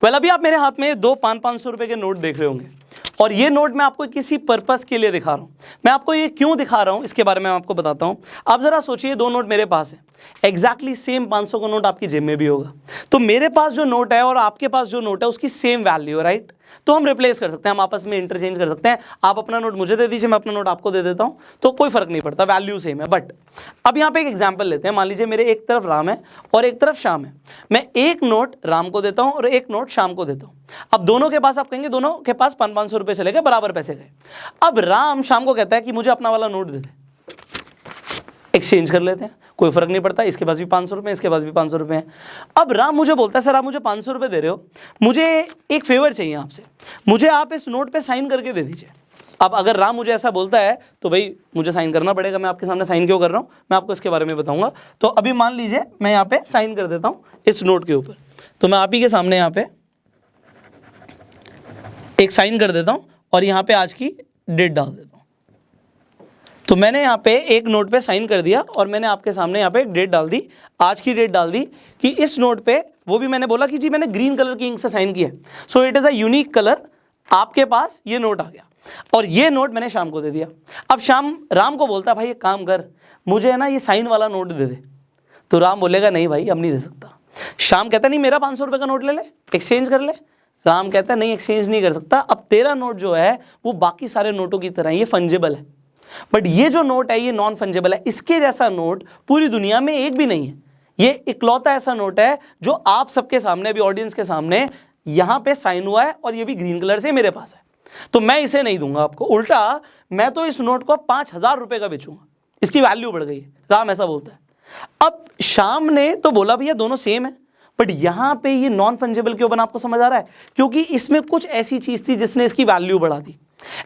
अभी आप मेरे हाथ में दो 500 रुपए के नोट देख रहे होंगे और ये नोट मैं आपको किसी पर्पस के लिए दिखा रहा हूँ। मैं आपको ये क्यों दिखा रहा हूँ इसके बारे में मैं आपको बताता हूँ। आप जरा सोचिए, दो नोट मेरे पास है, एग्जैक्टली सेम 500 का नोट आपकी जेब में भी होगा, तो मेरे पास जो नोट है और आपके पास जो नोट है उसकी सेम वैल्यू है, राइट। तो हम रिप्लेस कर सकते हैं, हम आपस में इंटरचेंज कर सकते हैं। आप अपना नोट मुझे दे दीजिए, मैं अपना नोट आपको दे देता हूँ, तो कोई फर्क नहीं पड़ता, वैल्यू सेम है। बट अब यहाँ पे एक एग्जांपल लेते हैं। मान लीजिए मेरे एक तरफ राम है और एक तरफ श्याम है। मैं एक नोट राम को देता हूँ और एक नोट श्याम को देता हूँ। अब दोनों के पास, आप कहेंगे दोनों के पास 500 रुपए चले गए, बराबर पैसे गए। अब राम श्याम को कहता है कि मुझे अपना वाला नोट दे दे, एक्सचेंज कर लेते हैं, कोई फर्क नहीं पड़ता, इसके पास भी 500 रुपए, इसके पास भी 500 रुपए हैं। अब राम मुझे बोलता है, सर आप मुझे 500 रुपए दे रहे हो, मुझे एक फेवर चाहिए आपसे, मुझे आप इस नोट पे साइन करके दे दीजिए। अब अगर राम मुझे ऐसा बोलता है तो भाई मुझे साइन करना पड़ेगा। मैं आपके सामने साइन क्यों कर रहा हूँ, मैं आपको इसके बारे में बताऊंगा। तो अभी मान लीजिए मैं यहाँ पे साइन कर देता हूँ इस नोट के ऊपर, तो मैं आप ही के सामने यहाँ पे एक साइन कर देता हूँ और यहाँ पे आज की डेट डाल देता हूँ। तो मैंने यहाँ पे एक नोट पे साइन कर दिया और मैंने आपके सामने यहाँ पे एक डेट डाल दी, आज की डेट डाल दी कि इस नोट पे, वो भी मैंने बोला कि जी मैंने ग्रीन कलर की इंक से साइन किया, so it is a unique colour. आपके पास ये नोट आ गया और ये नोट मैंने शाम को दे दिया। अब शाम राम को बोलता है, भाई एक काम कर, मुझे है ना ये साइन वाला नोट दे दे। तो राम बोलेगा नहीं भाई अब नहीं दे सकता। शाम कहता नहीं मेरा 500 रुपये का नोट ले ले, एक्सचेंज कर ले। राम कहता है नहीं एक्सचेंज नहीं कर सकता, अब तेरा नोट जो है वो बाकी सारे नोटों की तरह ये फंजेबल है, बट ये जो नोट है ये नॉन फंजेबल है। इसके जैसा नोट पूरी दुनिया में एक भी नहीं है। ये इकलौता ऐसा नोट है जो आप सबके सामने, अभी ऑडियंस के सामने यहां पे साइन हुआ है और ये भी ग्रीन कलर से मेरे पास है। तो मैं इसे नहीं दूंगा आपको, उल्टा मैं तो इस नोट को 5000 रुपए का बेचूंगा, इसकी वैल्यू बढ़ गई है। राम ऐसा बोलता है। अब शाम ने तो बोला भैया दोनों सेम है, बट यहां पे ये नॉन फंजेबल क्यों बना, आपको समझ आ रहा है? क्योंकि इसमें कुछ ऐसी चीज थी जिसने इसकी वैल्यू बढ़ा दी।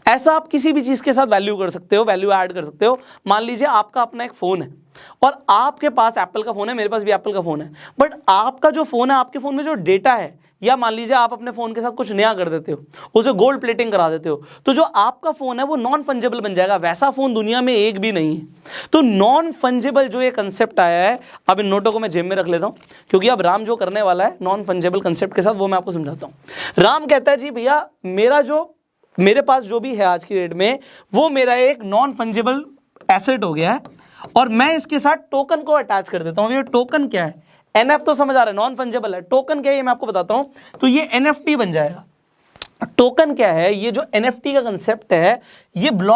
ऐसा आप किसी भी चीज के साथ वैल्यू कर सकते हो, वैल्यू ऐड कर सकते हो। मान लीजिए आपका अपना एक फोन है और आपके पास एप्पल का फोन है, मेरे पास भी एप्पल का फोन है, बट आपका जो फोन है, आपके फोन में जो डेटा है, या मान लीजिए आप अपने फोन के साथ कुछ नया कर देते हो, उसे गोल्ड प्लेटिंग करा देते हो, तो जो आपका फोन है वो नॉन फंजेबल बन जाएगा। वैसा फोन दुनिया में एक भी नहीं है। तो नॉन फंजेबल जो ये कंसेप्ट आया है, अब इन नोटों को मैं जेब में रख लेता हूं, क्योंकि अब राम जो करने वाला है नॉन फंजेबल कंसेप्ट के साथ, वो मैं आपको समझाता हूं। राम कहता है जी भैया मेरे पास जो भी है आज की डेट में, वो मेरा एक नॉन फंजेबल एसेट हो गया है और मैं इसके साथ टोकन को अटैच कर देता हूं। ये टोकन क्या है? एनएफ तो समझ आ रहा है, नॉन फंजेबल है। टोकन क्या है ये मैं आपको बताता हूं। तो ये एनएफटी बन जाएगा। टोकन क्या है? ये जो एनएफटी का कंसेप्ट है, ये ब्लॉक